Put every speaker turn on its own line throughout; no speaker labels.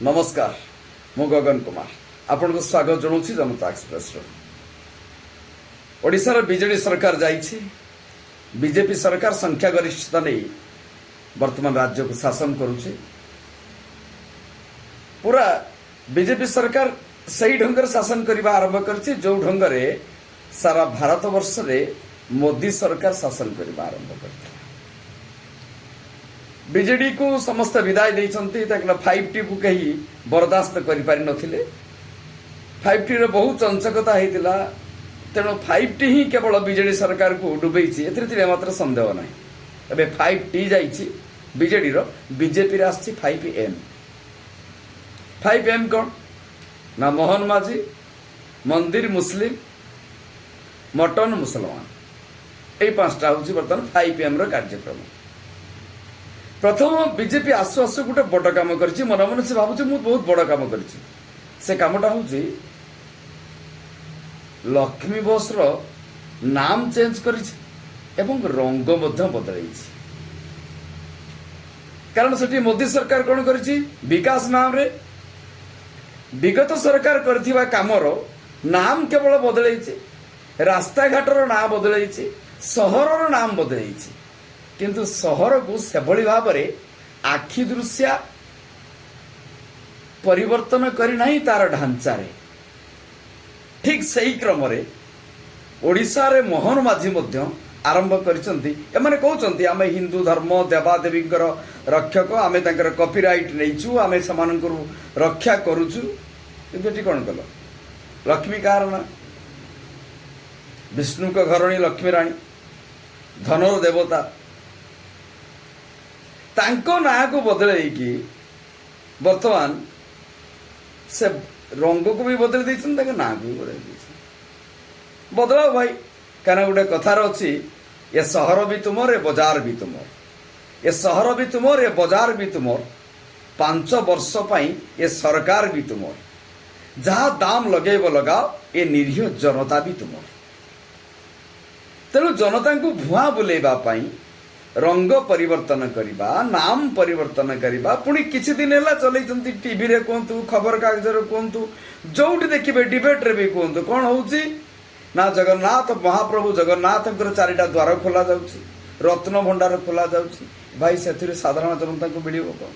नमस्कार मु गगन कुमार आपन को स्वागत जनाऊँ जनता एक्सप्रेस ओडिशार बीजेडी सरकार जाइए बीजेपी सरकार संख्या गरिष्ठता नहीं वर्तमान राज्य को शासन करुचे पूरा बीजेपी सरकार सही ढंग शासन करने आरंभ कर जो ढंग सारा भारत वर्ष रे मोदी सरकार शासन करने आरंभ कर बीजेडी को समस्त विदाय देते 5T को कहीं बर्दास्त कर पारि नथिले 5T रे बहुत चंचकता होता तेणु 5T ही केवल बीजेडी सरकार को डुबई मात्र संदेह ना एवं 5T जाइए बीजेडी बीजेपी आसी 5M 5M कौन ना मोहन माझी मंदिर मुस्लिम मटन मुसलमान यही 5टा हूँ बर्तमान 5M कार्यक्रम प्रथम बीजेपी आसु आसु गोटे बड़ कम कर मन मन से भावुँ मुझे बहुत बड़ कम कर कामटा हूँ लक्ष्मी बस नाम चेंज कर रंग बदल कारण से मोदी सरकार कौन कर विकास नाम रे विगत सरकार कर कामर नाम केवल बदल रास्ता घाटर ना बदल सहर नाम बदल किंतु सहर को सेभली भाव आखि दृश्य परिवर्तन करना तार ढांचा रे ठीक सही क्रम ओडिशा रे मोहन माझी आरंभ करने कहते आम हिंदू धर्म देवादेवी रक्षक आम कॉपीराइट नहीं आम से रक्षा करुचु कि कौन कल लक्ष्मी कार ना विष्णु का घरणी लक्ष्मी राणी धनर देवता तांको ना को बदल वर्तमान से रंग को भी बदल देते ना को भी बदल बदलाव भाई क्या गोटे कथार अच्छी ये सहर भी तुमर ये बाजार भी तुमर ये सहर भी तुमर ये बाजार भी तुमर 5 वर्ष पाई ये सरकार भी तुमर जहाँ दाम लगेब लगाओ ये निरीह जनता भी तुमर तेणु जनता को भुआ बुलेबा पाई रंग परिवर्तन करवा नाम परिवर्तन करवा पुणी किछि दिन है चलते टीवी रे कहतु खबर कागज कहतु जोटी देखिए डिबेट रे भी कहतु कौन होउची ना जगन्नाथ महाप्रभु जगन्नाथ 4टा द्वार खोल जाउची रत्न भंडार खोल जाउची भाई से साधारण जनता को मिल कौन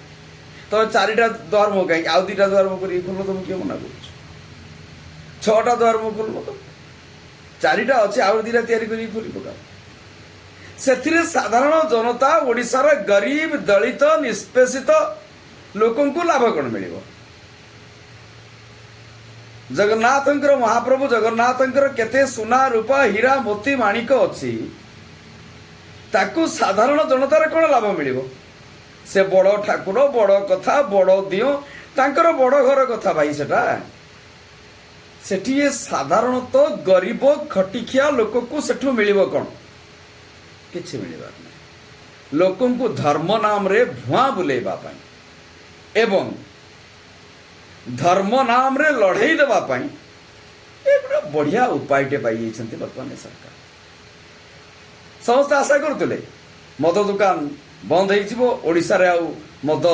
तो 4टा द्वार मो कहीं आउ 2टा द्वार मो कर खोल तो मुझे मना कर 6टा द्वार मो खोल तो 4टा अच्छे आउ 2टा तैयारी कर खोली पका से साधारण जनता ओडिशार गरीब दलित निष्पेषित लोकों को लाभ कौन मिल जगन्नाथ महाप्रभु जगन्नाथ केते सुना रूपा हीरा मोती माणिक अच्छी ताकू साधारण जनतार कौन लाभ मिल से बड़ ठाकुर बड़ कथा बड़ दियो तांकर बड़ घर कथा भाई सेठी साधारणतः गरीब खटिखिया लोक को सेठू मिल कौन किसी मिलबार नहीं लोकों को धर्म नाम रे भुआ बुलेबा पाई एवं धर्म नाम रे लड़ाई देबा पाई एक बढ़िया उपायटे पाई बर्तमान सरकार समस्त आशा करते मद दुकान बंद ओडिशा रे आउ मद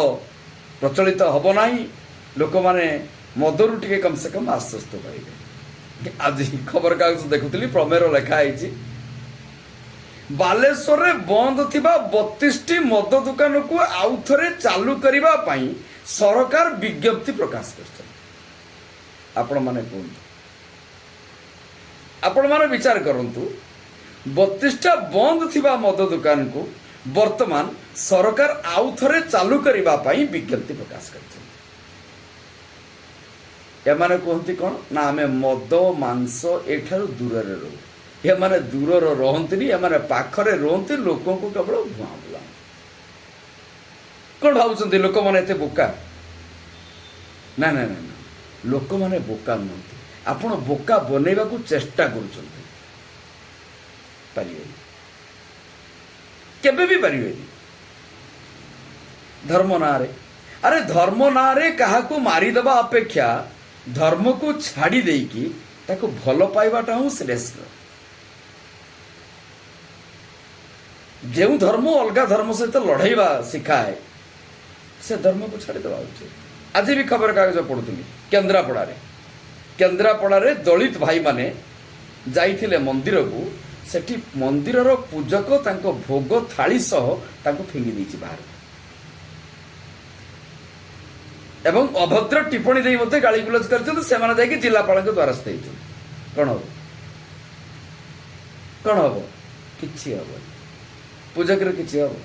प्रचलित हब नहीं लोक माने मदरु टिके कम से कम आश्वस्त पाइबे आज खबर कागज देखुली प्रमेयर लेखाई बालेश्वर रे बंद थिबा 32टी मद दुकान को आउ थरे चालू करिबा पाई सरकार विज्ञप्ति प्रकाश करछन आपण माने कोन आपण माने विचार करंतु 32टा बंद थिबा मद दुकान को वर्तमान सरकार आउ थरे चालू करिबा पाई विज्ञप्ति प्रकाश करछन एमाने कोहंती कोन ना हमें मद मांस एठारु दूर रे रहू ये माने दूर रहती एमाने पाखरे रहती लोकों को केवल भुआ बुला कौन भावुं लोक मैंने एत बोका ना ना ना लोक मैंने बोका नुहति आपण बोका बनैबा को चेष्टा करुछंती पारिबेनी केबे भी पारिबेनी धर्म ना रे अरे धर्म ना रे काहा को मारी दबा अपेक्षा धर्म को छाड़ी देकी ताको भल पाइबाटा हूँ श्रेष्ठ जो धर्म अलग धर्म सहित लड़ाइबा सिखाए से धर्म को छाड़ी देवा उचित आज भी खबर कागज पढ़ुली केन्द्रापड़ारे दलित भाई माने जाइथिले मंदिर को सेठी मंदिरर पूजक तांको भोग थाली सह तांको फिंगी देछि बाहर एवं अभद्र टिप्पणी दे मते गाली गुलज करछन से माने जाय कि जिल्लापाल के द्वारस्थ हेछन कोन हबो किछि हबो पूजक रे किछि हबो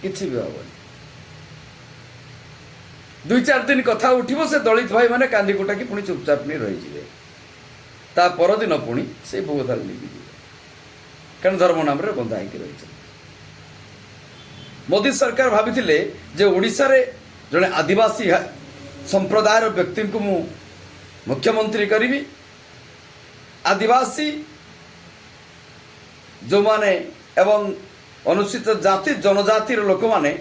किछि भी हबो 2-4 दिन कथा उठिबो से दलित भाई माने कांदी कोटा की पुणी चुपचाप नहीं रही जिवे ता परदिन पुणी से भोग थाली लेके जिवे कारण धर्म नाम रे बंधा होकर रही मोदी सरकार भाभी जे ओडिशा रे जड़े आदिवासी संप्रदायर व्यक्ति को मु मुख्यमंत्री करी आदिवासी जो माने एवं अनुसूचित जाति जनजाति लोक माने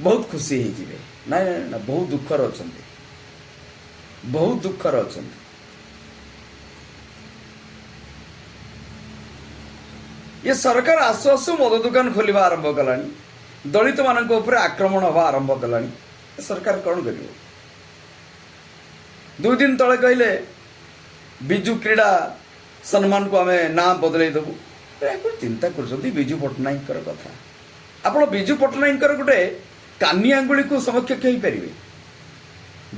बहुत खुशी हो जिवे ना ना बहुत दुखर अच्छा बहुत दुखर अच्छा ये सरकार आसु आसु मद दुकान खोलिबा आरंभ कलानी दलित मानक ऊपर आक्रमण हवा आरंभ कलानी सरकार कौन कर 2 दिन तले कहले बिजु क्रीड़ा सम्मान को आमे नाम बदलै देबु चिंता कर बिजु पट्टनायक कथा आप बिजु पट्टनायक गोटे कानी आंगुली को समकक्ष हो पारे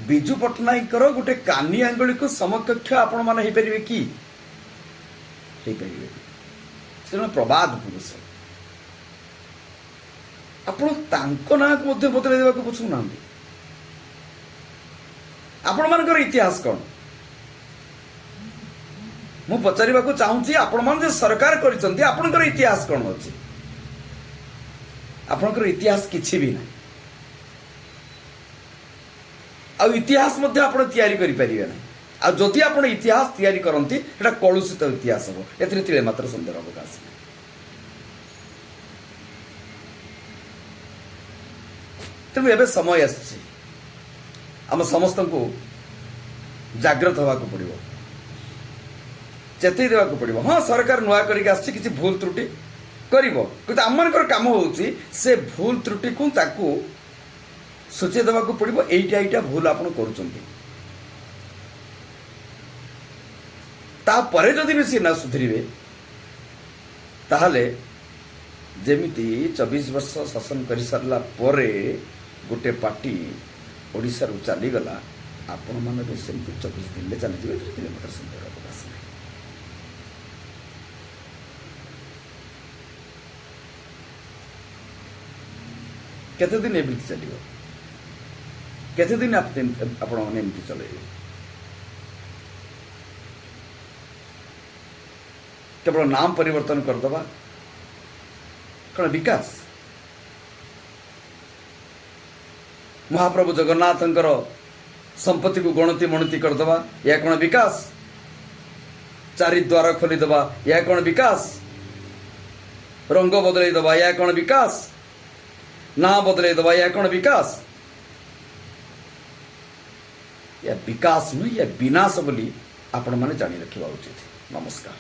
बिजु पट्टनायक गोटे कानी आंगुली को समकक्ष आपण माने हो पारे कि हो पारे से प्रबाद पुरुष आपण ना को बदल देवा बुझुना आपण मान इतिहास कौन मु पचारिबा को चाहूँगी आपण मान सरकार कर इतिहास कौन अच्छे आपणकर इतिहास किछि भी ना आ इतिहास मध्य आपण तैयारी करि परिबे ना आ जदि आपण इतिहास तैयारी करंती एटा कलुषित इतिहास हो एथिरे तिले मात्र संदेह अवकाश तेणु एबे समय आसी आम समस्त को जागृत होगा पड़ो चेतई देवा पड़ो हाँ सरकार नुआ करके किसी भूल त्रुटि कर आम काम होची से भूल त्रुटि को ताकू सूचे देवा पड़ो एटा भूल आप कर जदि भी सी ना सुधरवे ताहले जेमिति 24 वर्ष शासन कर सारा गोटे पार्टी ओडिशा रु चलीगला आपण मैंने सेमती 24 दिन में चली जाए मतलब संदेह अवकाश नहीं केते दिन एमती चलो केते दिन आपण एमती चलेबे केवल नाम परिवर्तन करदबा कौन विकास महाप्रभु जगन्नाथंकर संपत्ति को गणति मणति करदबा या कौन विकास 4 द्वार खोलीदबा या कौन विकास रंग बदल दबा या कौन विकास ना बदल दबा या कौन विकास या विकास नुह या विनाश बोली आपण माने जानी रखिबा उचित। नमस्कार।